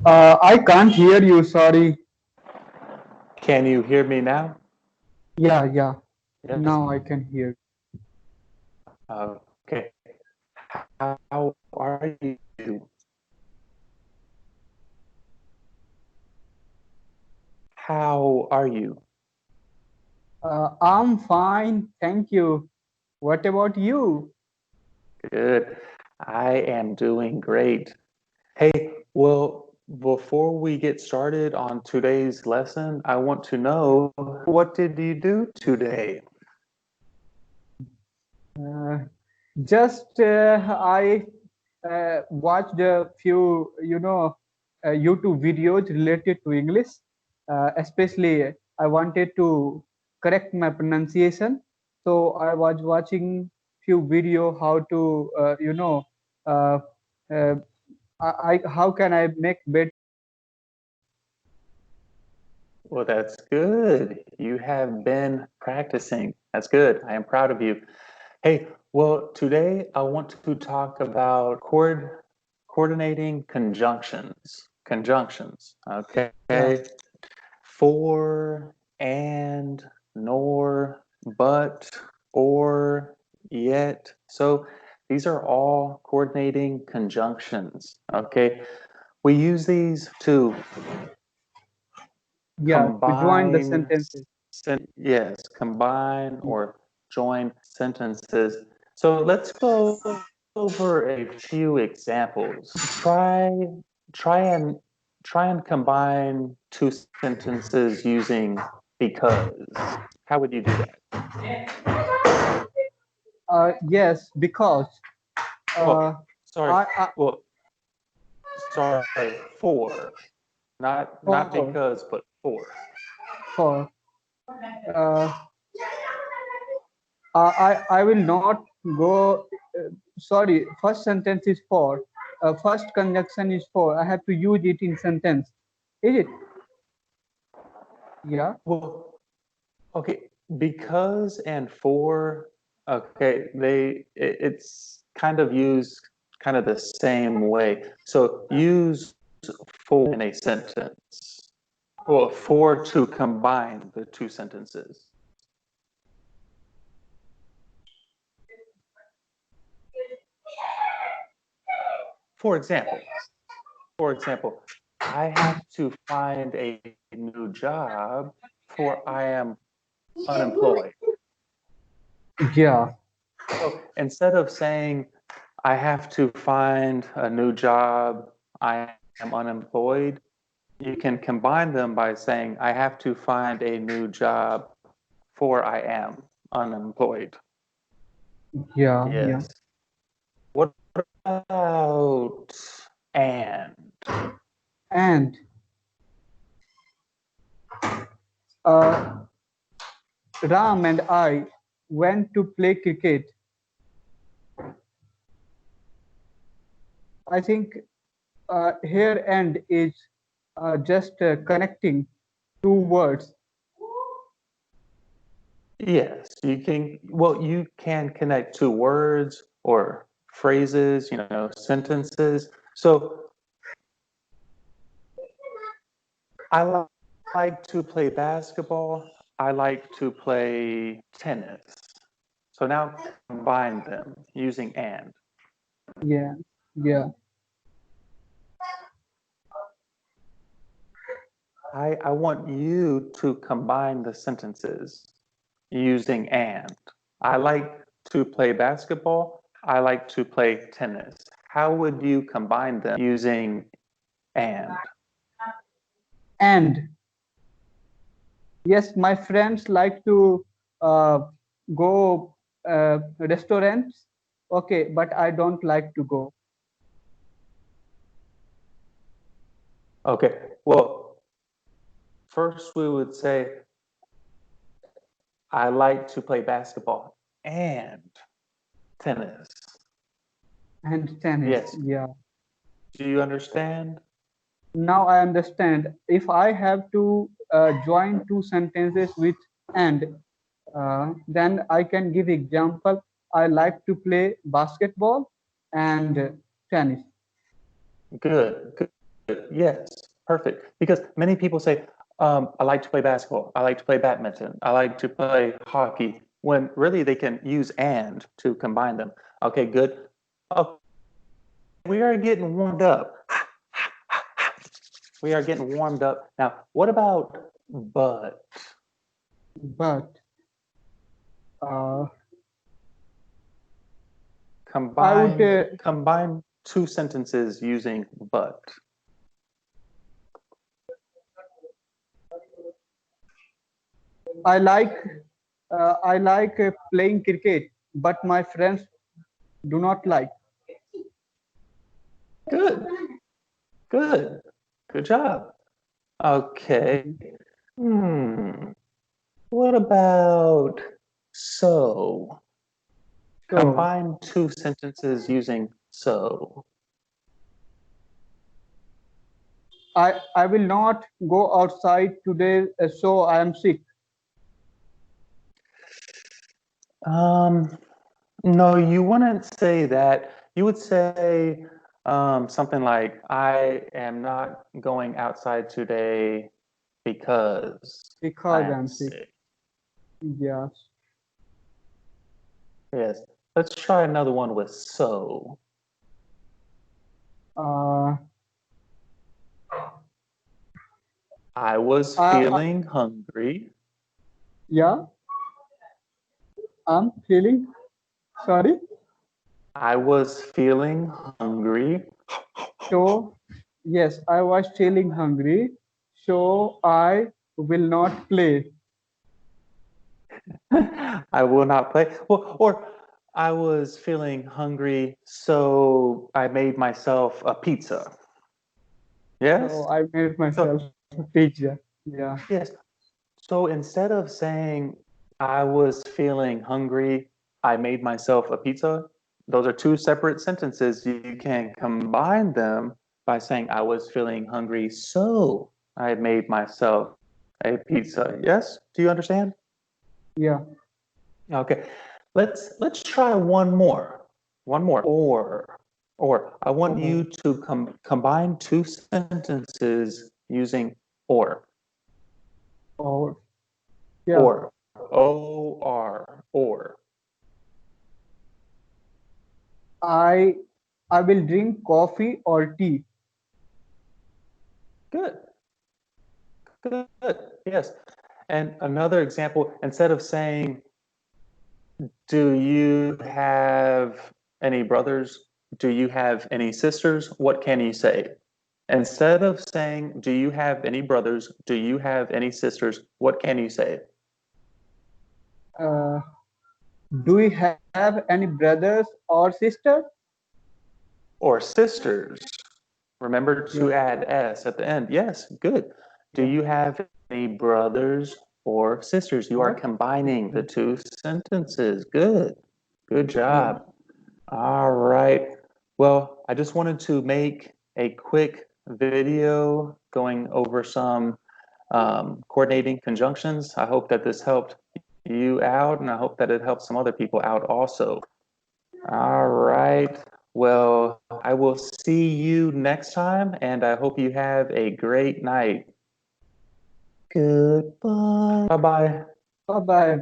I can't hear you, sorry. Can you hear me now? Yeah, yeah. Yes. Now I can hear. Okay. How are you? How are you? I'm fine, thank you. What about you? Good. I am doing great. Hey, well, before we get started on today's lesson, I want to know what did you do today? Uh, just I watched a few, YouTube videos related to English. Especially, I wanted to correct my pronunciation, so I was watching few video how to, uh, uh, how can I make better. Well, that's good. You have been practicing. That's good. I am proud of you. Hey, well, today I want to talk about coordinating conjunctions. Conjunctions, okay? Yeah, For, and, nor, but, or, yet. So these are all coordinating conjunctions, okay? We use these to yeah, to join the combine, sentences. yes, combine Yeah, or join sentences. So let's go over a few examples. Try and try and combine two sentences using because. How would you do that? yes, because Well, uh, sorry. I Well, sorry. For, not for because, but for. for uh, I will not go. Sorry, first sentence is for. First conjunction is for. I have to use it in sentence. Is it? Yeah. Well, okay, because and for, okay, it's kind of used kind of the same way. So use for in a sentence, or for to combine the two sentences. For example, for example, I have to find a new job for I am unemployed. Yeah. So instead of saying I have to find a new job, I am unemployed, you can combine them by saying, I have to find a new job for I am unemployed. Yeah. Yeah. Yes. What about and? And uh, Ram and I went to play cricket. I think here and is just connecting two words. Yes, you can connect two words or phrases, sentences. So I like to play basketball. I like to play tennis. So now combine them using and. Yeah. Yeah. I want you to combine the sentences using and. I like to play basketball. I like to play tennis. How would you combine them using and? And yes, my friends like to uh, go restaurants. Okay, but I don't like to go. Okay, well, first we would say, I like to play basketball and tennis. And tennis. Yes. Yeah. Do you understand? Now I understand. If I have to join two sentences with and, then I can give example. I like to play basketball and tennis. Good, good. Yes, perfect. Because many people say, I like to play basketball, I like to play badminton, I like to play hockey, when really they can use and to combine them. Okay, good. Oh, we are getting warmed up. We are getting warmed up. Now, what about but? But uh, I would. Combine two sentences using but. I like playing cricket, but my friends do not like. Good, good, good job. Okay. What about so? So Combine two sentences using so. I will not go outside today, so I am sick. Um, no, you wouldn't say that. You would say something like, I am not going outside today because I Because am I'm sick. sick. Yes. Yes. Let's try another one with so. Uh, I was I, feeling hungry. yeah, I'm feeling sorry. I was feeling hungry. So yes, I was feeling hungry, so I will not play. I will not play. Well, or I was feeling hungry, so I made myself a pizza. So Yes? I made myself So, a pizza. Yeah. yes. So instead of saying I was feeling hungry, I made myself a pizza, those are two separate sentences. You can combine them by saying I was feeling hungry, so I made myself a pizza. Yes? Do you understand? Yeah. Okay. Let's try one more. One more. Or I want Oh, you to combine two sentences using or. or yeah. Or. O-R. Or. I I will drink coffee or tea. Good. Good. Yes. And another example, instead of saying, do you have any brothers? Do you have any sisters? What can you say? Instead of saying, do you have any brothers? Do you have any sisters? What can you say? Uh, do you have any brothers or sisters? Or sisters. Remember Yeah. to add S at the end. Yes, good. Do Yeah. you have any brothers or sisters? You are What? combining the two sentences. Good. Good Yeah. job. All right. Well, I just wanted to make a quick video going over some coordinating conjunctions. I hope that this helped you out, and I hope that it helps some other people out also. All right. Well, I will see you next time, and I hope you have a great night. Goodbye. Bye bye. Bye bye.